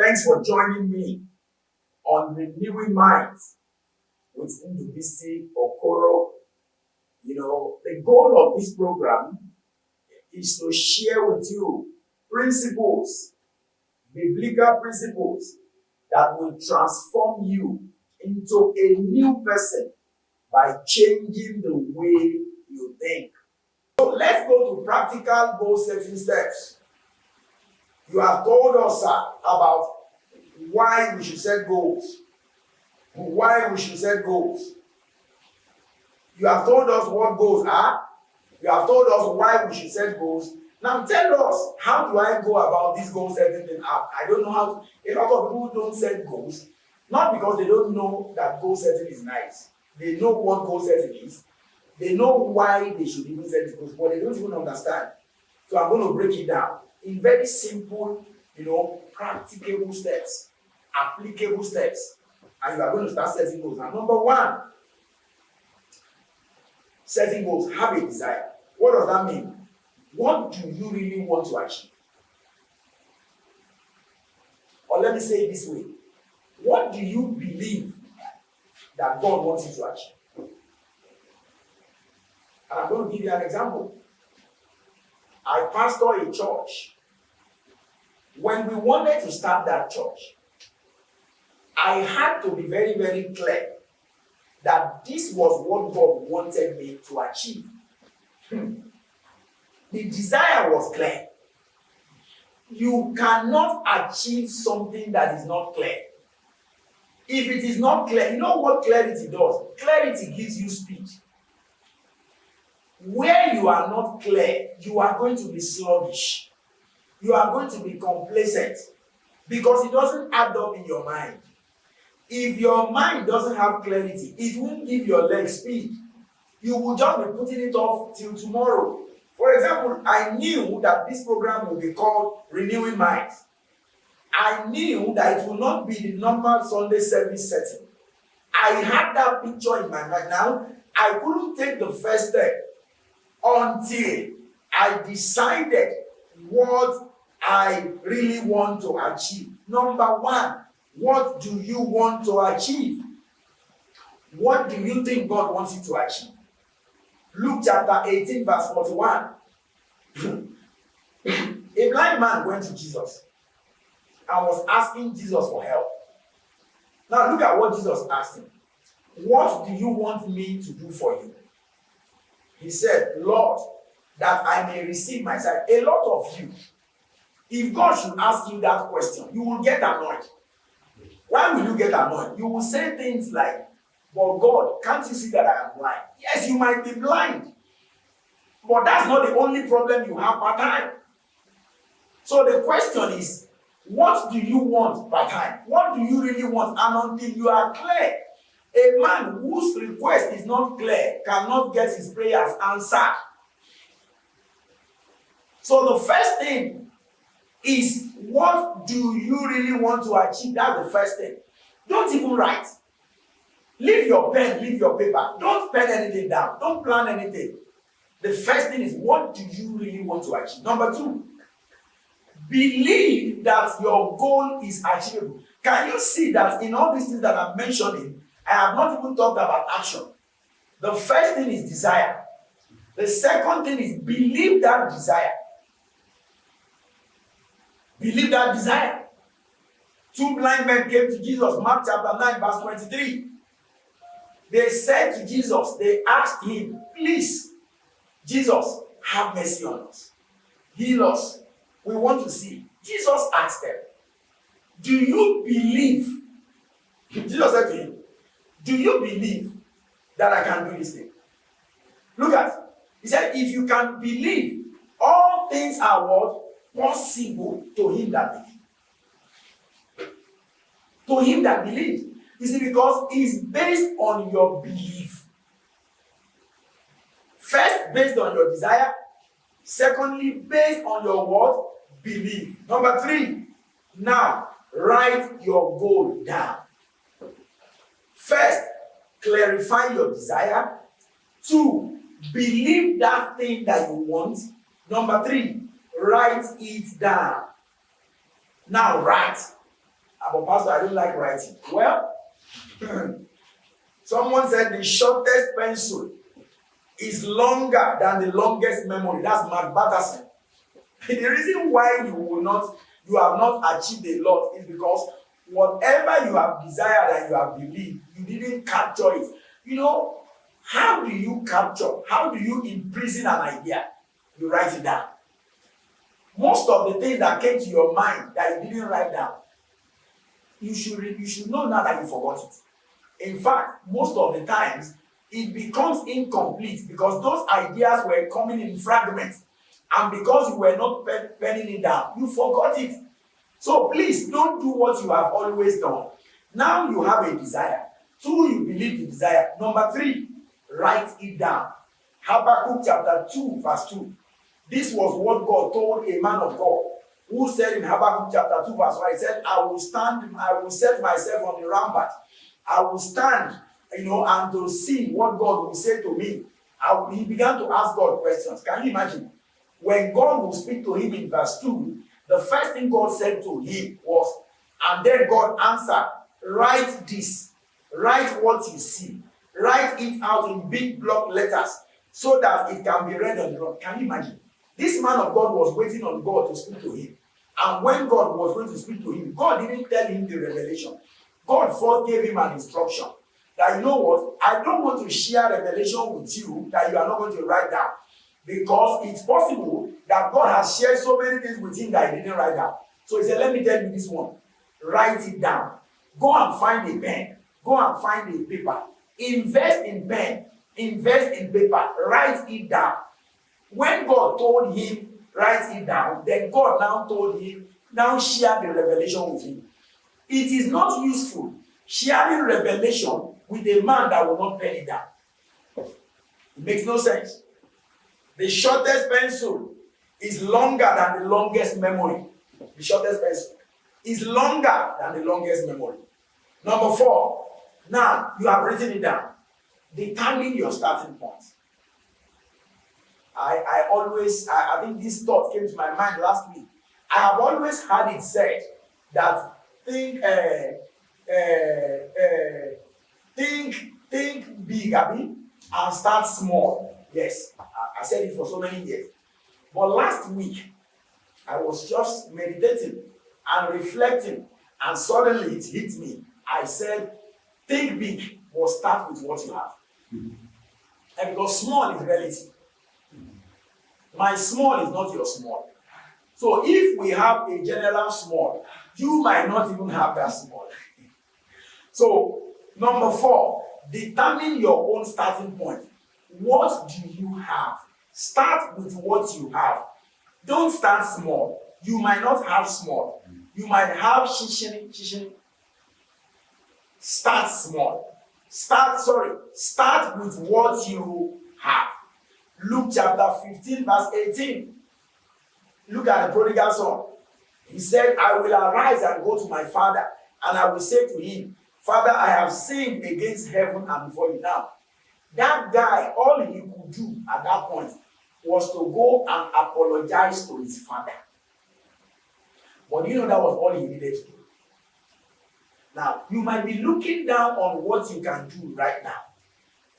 Thanks for joining me on Renewing Minds with Ndubisi Okoro. The goal of this program is to share with you principles, biblical principles that will transform you into a new person by changing the way you think. So let's go to practical goal setting steps. You have told us, about why we should set goals. Why we should set goals. You have told us what goals are. You have told us why we should set goals. Now tell us, how do I go about this goal setting thing? I don't know how to. A lot of people don't set goals, not because they don't know that goal setting is nice. They know what goal setting is. They know why they should even set the goals, but they don't even understand. So I'm going to break it down in very simple, practicable steps, applicable steps. And you are going to start setting goals. Now, number one, setting goals, have a desire. What does that mean? What do you really want to achieve? Or let me say it this way. What do you believe that God wants you to achieve? And I'm going to give you an example. I pastor a church. When we wanted to start that church, I had to be very, very clear that this was what God wanted me to achieve. The desire was clear. You cannot achieve something that is not clear. If it is not clear, you know what clarity does? Clarity gives you speed. Where you are not clear, you are going to be sluggish. You are going to be complacent because it doesn't add up in your mind. If your mind doesn't have clarity, it won't give your legs speed. You will just be putting it off till tomorrow. For example, I knew that this program will be called Renewing Minds. I knew that it will not be the normal Sunday service setting. I had that picture in my mind. Now, I couldn't take the first step until I decided what I really want to achieve. Number one, what do you want to achieve? What do you think God wants you to achieve? Luke chapter 18, verse 41. A blind man went to Jesus and was asking Jesus for help. Now look at what Jesus asked him. What do you want me to do for you? He said, Lord, that I may receive my sight. A lot of you, if God should ask you that question, you will get annoyed. Why will you get annoyed? You will say things like, but God, can't you see that I am blind? Yes, you might be blind. But that's not the only problem you have per time. So the question is, what do you want per time? What do you really want? And until you are clear, a man whose request is not clear cannot get his prayers answered. So the first thing is, what do you really want to achieve? That's the first thing. Don't even write. Leave your pen, leave your paper. Don't pen anything down. Don't plan anything. The first thing is, what do you really want to achieve? Number two, believe that your goal is achievable. Can you see that in all these things that I'm mentioning, I have not even talked about action. The first thing is desire. The second thing is believe that desire. Believe that desire. Two blind men came to Jesus, Mark chapter 9, verse 23. They said to Jesus, they asked him, please, Jesus, have mercy on us. Heal us. We want to see. Jesus asked them, do you believe? Jesus said to him, do you believe that I can do this thing? Look at, he said, if you can believe, all things are what? Possible to him that believes. To him that believes. You see, because it's based on your belief. First, based on your desire. Secondly, based on your what? Belief. Number three, now write your goal down. First, clarify your desire. Two, believe that thing that you want. Number three, write it down. Now write. But Pastor, I don't like writing. Well, someone said the shortest pencil is longer than the longest memory. That's Mark Batterson. The reason why you have not achieved a lot is because whatever you have desired and you have believed, you didn't capture it. You know, how do you capture? How do you imprison an idea? You write it down. Most of the things that came to your mind that you didn't write down, you should know now that you forgot it. In fact, most of the times, it becomes incomplete because those ideas were coming in fragments. And because you were not penning it down, you forgot it. So please don't do what you have always done. Now you have a desire. 2, you believe the desire. Number 3, write it down. Habakkuk chapter 2, verse 2. This was what God told a man of God who said in Habakkuk chapter 2, verse 1, he said, I will set myself on the rampart. I will stand, and to see what God will say to me. He began to ask God questions. Can you imagine? When God will speak to him in verse 2, the first thing God said to him was, and then God answered, write this, write what you see, write it out in big block letters so that it can be read on the road. Can you imagine? This man of God was waiting on God to speak to him. And when God was going to speak to him, God didn't tell him the revelation. God first gave him an instruction that, you know what, I don't want to share revelation with you that you are not going to write down. Because it's possible that God has shared so many things with him that he didn't write down. So he said, let me tell you this one. Write it down. Go and find a pen. Go and find a paper. Invest in pen. Invest in paper. Write it down. When God told him, write it down, then God now told him, now share the revelation with him. It is not useful sharing revelation with a man that will not pen it down. It makes no sense. The shortest pencil is longer than the longest memory. The shortest pencil is longer than the longest memory. Number 4, now you have written it down. Determine your starting point. I think this thought came to my mind last week. I have always had it said that think big, Abby, and start small. Yes, I said it for so many years. But last week, I was just meditating and reflecting, and suddenly it hit me. I said, think big, but start with what you have. And because small is relative. My small is not your small. So if we have a general small, you might not even have that small. So, number 4, determine your own starting point. What do you have? Start with what you have. Don't start small. You might not have small. You might have shishini. Start small. Start with what you have. Luke chapter 15, verse 18. Look at the prodigal son. He said, I will arise and go to my father, and I will say to him, Father, I have sinned against heaven and before you. Now, that guy, all he could do at that point was to go and apologize to his father. But you know that was all he needed to do. Now, you might be looking down on what you can do right now,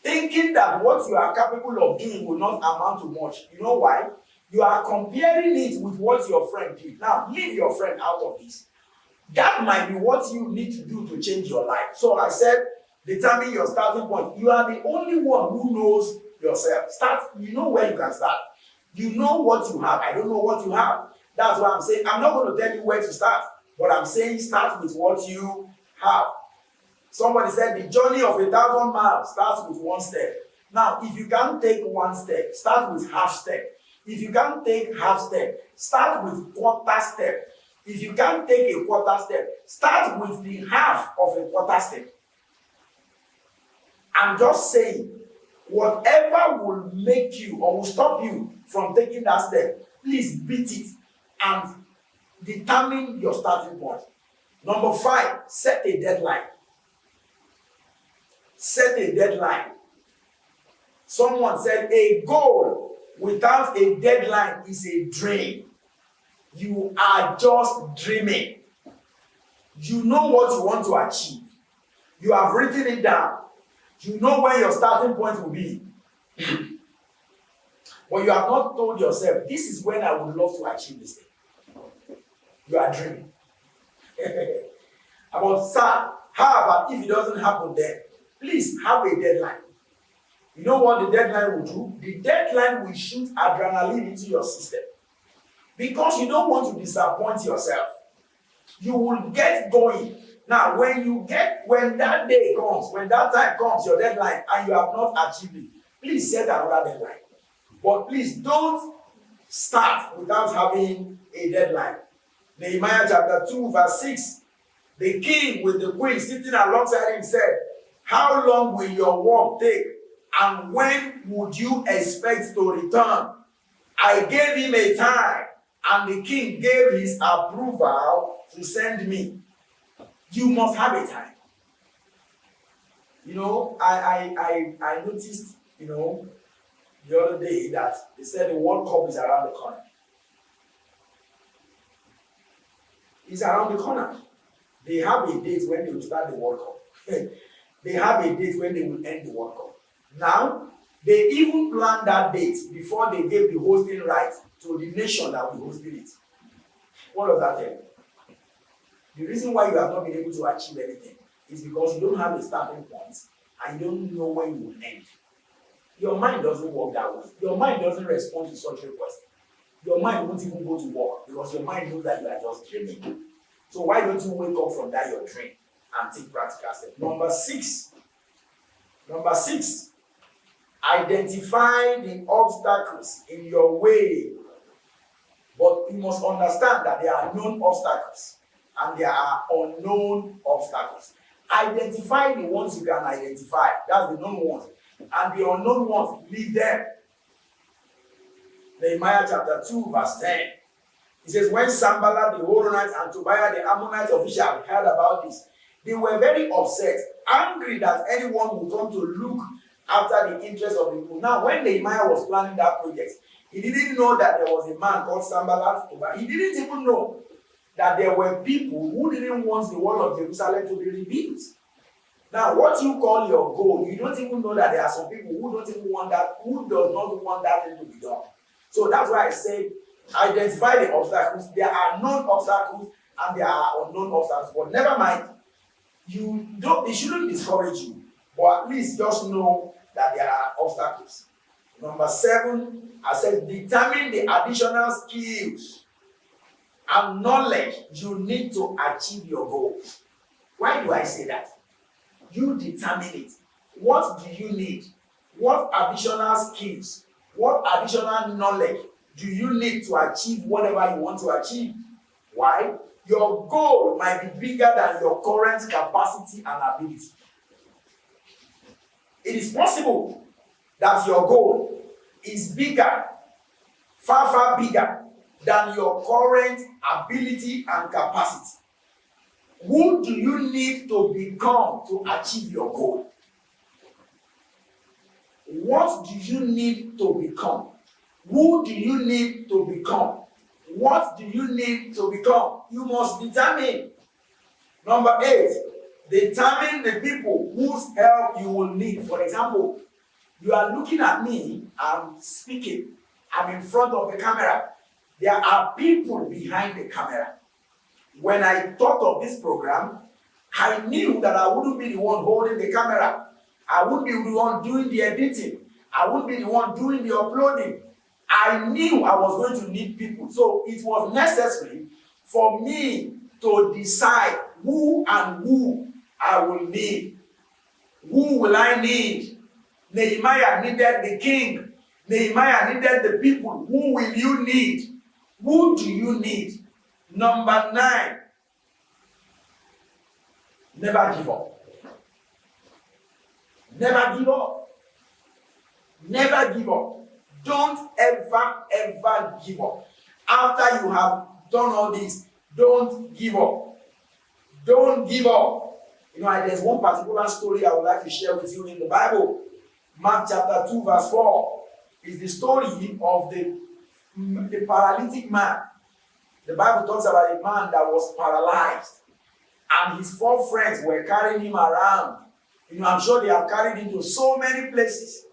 thinking that what you are capable of doing will not amount to much. You know why? You are comparing it with what your friend did. Now, leave your friend out of this. That might be what you need to do to change your life. So I said, determine your starting point. You are the only one who knows yourself. You know where you can start. You know what you have. I don't know what you have. That's why I'm saying, I'm not going to tell you where to start, but I'm saying start with what you have. Somebody said the journey of 1,000 miles starts with one step. Now, if you can't take one step, start with half step. If you can't take half step, start with quarter step. If you can't take a quarter step, start with the half of a quarter step. I'm just saying, whatever will make you or will stop you from taking that step, please beat it and determine your starting point. Number 5, set a deadline. Set a deadline. Someone said a goal without a deadline is a dream. You are just dreaming. You know what you want to achieve. You have written it down. You know where your starting point will be. But you have not told yourself, this is when I would love to achieve this thing. You are dreaming. About, sir, how about if it doesn't happen then? Please have a deadline. You know what the deadline will do? The deadline will shoot adrenaline into your system. Because you don't want to disappoint yourself. You will get going. Now, when that day comes, when that time comes, your deadline, and you have not achieved it, please set another deadline. But please don't start without having a deadline. Nehemiah chapter 2, verse 6. The king with the queen sitting alongside him said, how long will your work take? And when would you expect to return? I gave him a time, and the king gave his approval to send me. You must have a time. You know, I noticed, the other day that they said the World Cup is around the corner. It's around the corner. They have a date when they will start the World Cup. They have a date when they will end the World Cup. Now, they even planned that date before they gave the hosting right to the nation that will host it. What does that tell you? The reason why you have not been able to achieve anything is because you don't have a starting point and you don't know when you will end. Your mind doesn't work that way. Your mind doesn't respond to such requests. Your mind won't even go to work because your mind knows that you are just dreaming. So why don't you wake up from that your dream and take practical steps? Number six, identify the obstacles in your way. But you must understand that there are known obstacles and there are unknown obstacles. Identify the ones you can identify. That's the known ones. And the unknown ones, leave them. Nehemiah chapter 2, verse 10. It says, when Sanballat the Horonite and Tobiah the Ammonite official heard about this, they were very upset, angry that anyone would come to look after the interest of the people. Now, when Nehemiah was planning that project, he didn't know that there was a man called Sanballat. He didn't even know that there were people who didn't want the wall of Jerusalem to be rebuilt. Now, what you call your goal, you don't even know that there are some people who don't even want that, who does not want that thing to be done. So that's why I say, identify the obstacles. There are known obstacles and there are unknown obstacles. But never mind, it shouldn't discourage you. But at least just know that there are obstacles. Number 7, I said, determine the additional skills and knowledge you need to achieve your goals. Why do I say that? You determine it. What do you need? What additional skills, what additional knowledge do you need to achieve whatever you want to achieve? Why? Your goal might be bigger than your current capacity and ability. It is possible that your goal is bigger, far bigger than your current ability and capacity. Who do you need to become to achieve your goal? What do you need to become? Who do you need to become? What do you need to become? You must determine. Number 8, determine the people whose help you will need. For example, you are looking at me, I'm speaking, I'm in front of the camera. There are people behind the camera. When I thought of this program, I knew that I wouldn't be the one holding the camera. I wouldn't be the one doing the editing. I wouldn't be the one doing the uploading. I knew I was going to need people. So it was necessary for me to decide who and who I will need. Who will I need? Nehemiah needed the king. Nehemiah needed the people. Who will you need? Who do you need? Number 9, never give up. Never give up. Never give up. Don't ever give up. After you have done all this, don't give up. Don't give up. There's one particular story I would like to share with you in the Bible. Mark chapter 2, verse 4 is the story of the paralytic man. The Bible talks about a man that was paralyzed. And his 4 friends were carrying him around. I'm sure they have carried him to so many places,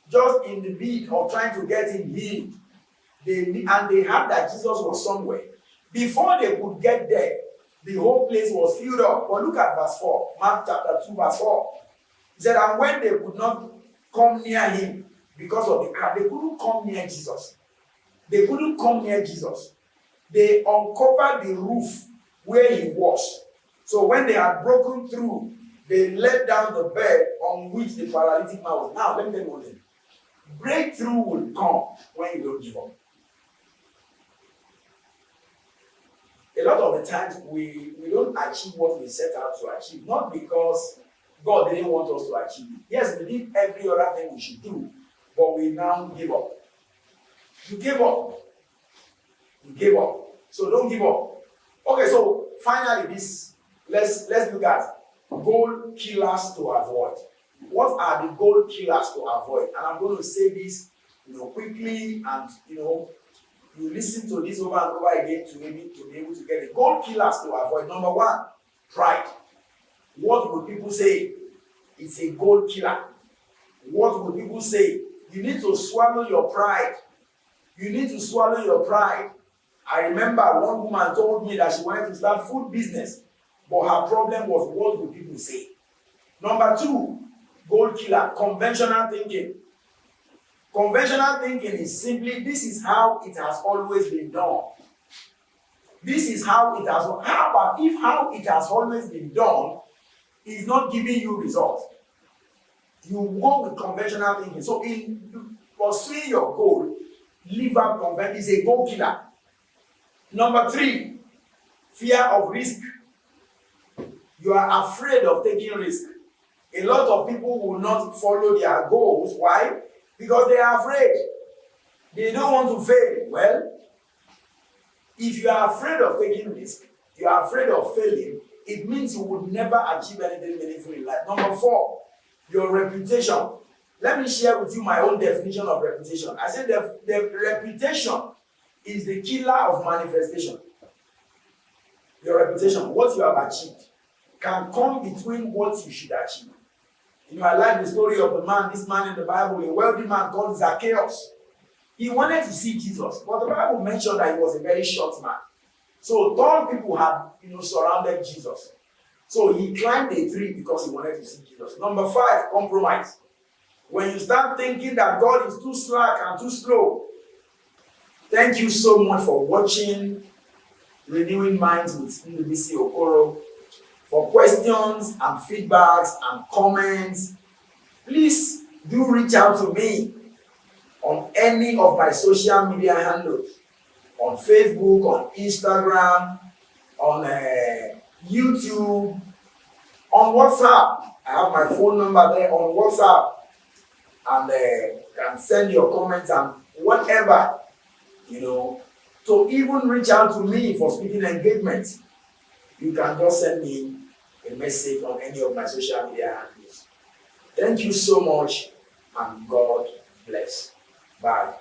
just in the bid of trying to get him healed. And they heard that Jesus was somewhere. Before they could get there, the whole place was filled up. But look at verse 4, Mark chapter 2, verse 4. He said, and when they could not come near him because of the crowd, they couldn't come near Jesus. They couldn't come near Jesus. They uncovered the roof where he was. So when they had broken through, they let down the bed on which the paralytic man was. Now, let me tell you one thing. Breakthrough will come when you don't give up. A lot of the times we don't achieve what we set out to achieve, not because God didn't want us to achieve it. Yes, we did every other thing we should do, but we now give up. You gave up. You gave up. So don't give up. Okay, so finally, let's look at goal killers to avoid. What are the goal killers to avoid? And I'm going to say this, quickly, and you listen to this over and over again to be able to get it. Goal killers to avoid. Number 1, pride. What will people say? It's a goal killer. What will people say? You need to swallow your pride. You need to swallow your pride. I remember one woman told me that she wanted to start food business, but her problem was, what will people say? Number 2, goal killer, conventional thinking. Conventional thinking is simply, this is how it has always been done. This is how it has. How about if how it has always been done is not giving you results? You go with conventional thinking. So in pursuing your goal, leave out convention is a goal killer. Number 3, fear of risk. You are afraid of taking risk. A lot of people will not follow their goals. Why? Because they are afraid. They don't want to fail. Well, if you are afraid of taking risk, you are afraid of failing, it means you would never achieve anything meaningful in life. Number 4, your reputation. Let me share with you my own definition of reputation. I said the reputation is the killer of manifestation. Your reputation, what you have achieved, can come between what you should achieve. I like the story of this man in the Bible, a wealthy man called Zacchaeus. He wanted to see Jesus, but the Bible mentioned that he was a very short man. So tall people had, surrounded Jesus. So he climbed a tree because he wanted to see Jesus. Number 5, compromise. When you start thinking that God is too slack and too slow. Thank you so much for watching Renewing Minds with Ndubisi Okoro. For questions and feedbacks and comments, please do reach out to me on any of my social media handles, on Facebook, on Instagram, on YouTube, on WhatsApp. I have my phone number there on WhatsApp, and can send your comments and whatever, to even reach out to me for speaking engagements. You can just send me a message on any of my social media handles. Thank you so much, and God bless. Bye.